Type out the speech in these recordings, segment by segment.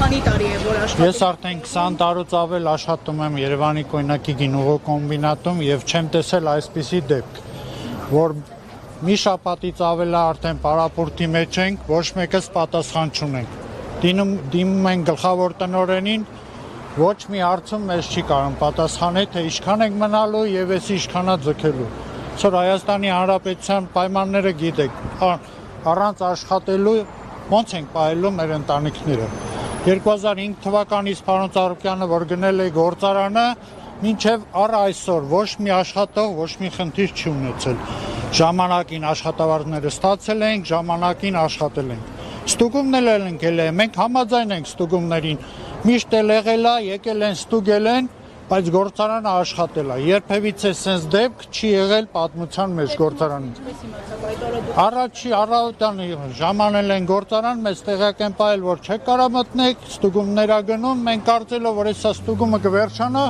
Քանի տարի է որ աշխատում։ Ես արդեն 20 տարուց ավել աշխատում եմ Երևանի կոյնակի գինուղու կոմբինատում եւ չեմ տեսել այսպիսի դեպք, որ մի շաբաթից ավել արդեն պարապորտի մեջ ենք, ոչ մեկս պատասխան չունենք։ Դիմում ենք գլխավոր տնօրենին, ոչ մի հարցում մեզ չի կարող պատասխանել, թե ինչքան ենք մնալու եւ ես ինչքանա ձգելու։ Այսօր Հայաստանի Հանրապետության պայմանները գիտեք, առանց աշխատելու ոնց ենք պահելու մեր ընտանիքները։ 2005 թվականից պարոն Ծառուկյանը, որ գնել է գործարանը, մինչև առ այսօր ոչ մի աշխատող, ոչ մի խնդիր չի ունեցել։ Ժամանակին աշխատավարձները ստացել ենք, ժամանակին աշխատել ենք։ Ստուգումներ ենք ելել, մենք համաձայն ենք ստուգումներին։ Միշտ էլ եղել է, եկել են, ստուգել են, բայց գործարանը աշխատել է։ Երբևիցե sense դեպք չի եղել պատմության մեջ գործարանում։ Առավոտյան ժամանել են գործարան, մեզ տեղյակ են պահել, որ չեք կարող մտնեք, ստուգումներ ա գնում, մենք կարծելով, որ այս ստուգումը կվերջանա,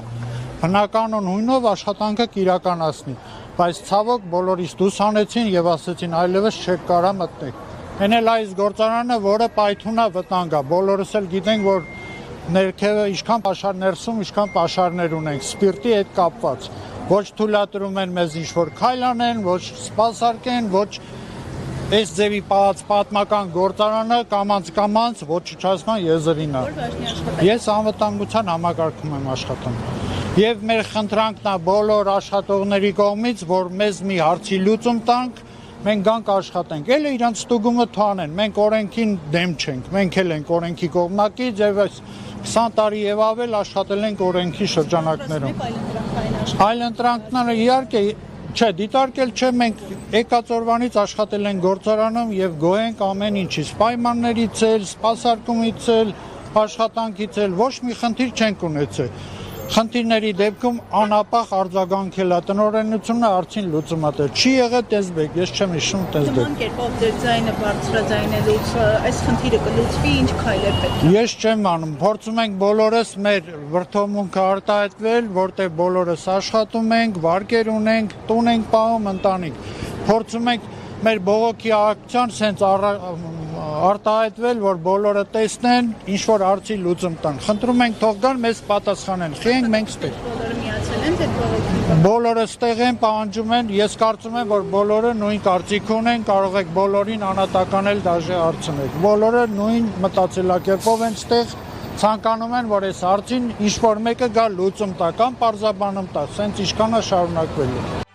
բնականon հույնով աշխատանքը կիրականացնի, բայց ցավոք բոլորիս դուրս հանեցին եւ ասեցին այլևս չեք կարող մտնեք։ Այն էլ այս գործարանը, որը պայթունա վտանգ է, բոլորս էլ գիտենք, որ ներքևը ինչքան պաշար ներսում, ինչքան պաշարներ ունենք, սպիրտի հետ կապված։ Ոչ թույլատրում են մեզ ինչ-որ քայլ անեն, ոչ սպասարկեն, ոչ այս ձևի պատմական գործարանը կամաց ոչնչացման եզրին է։ Ես անվտանգության համակարգում եմ աշխատում։ Եվ մեր խնդրանքն է բոլոր աշխատողների կողմից, որ մեզ մի հարցի լուծում տանք, մենք գանք աշխատենք, էլ իրանց ստուգումը թանեն, մենք օրենքին դեմ չենք, մենք էլ ենք օրենքի կողմնակից եւ 20 տարի եւ ավել աշխատել ենք օրենքի շրջանակներում։ Այլ ընտրանքները իհարկե չէ, դիտարկել չէ, մենք եկած օրվանից աշխատել ենք գործարանում եւ գոհ ենք ամեն ինչից, պայմաններից էլ, սպասարկումից էլ, աշխատանքից էլ, ոչ մի խնդիր չենք ունեցել։ Խնդիրների դեպքում անապահ արձագանքել է տնօրենությունը արդեն լուծում է տել։ Չի եղել տեսբեք, ես չեմ հիշում տեսբեք։ Նման կերպով ձեր ձայնը բարձրաձայնելուց այս խնդիրը կլուծվի, ինչ քայլեր պետք է։ Ես չեմ անում, փորձում ենք բոլորս մեր վրդովմունքը արտահայտվել, որտեղ բոլորս աշխատում ենք, վարկեր ունենք, տուն ենք պահում, ընտանիք։ Փորձում ենք մեր բողոքի ակցիան սենց արտահայտվել, որ բոլորը տեսնեն, ինչ որ հարցի լուծում տան։ Խնդրում ենք թող գան, մեզ պատասխանեն, խիենք մենք ստեղ։ Բոլորը միացել են ձեր բողոքի։ Բոլորը ստեղ են, պահանջում են, ես կարծում եմ, որ բոլորը նույն կարծիք ունեն, կարող եք բոլորին անհատական էլ դաժե հարցնել։ Բոլորը նույն մտածելակերպով են ստեղ, ցանկանում են, որ այս հարցին ինչ որ մեկը գա լուծում տա կամ պարզաբանում տա, սենց ինչքան է շարունակվելու։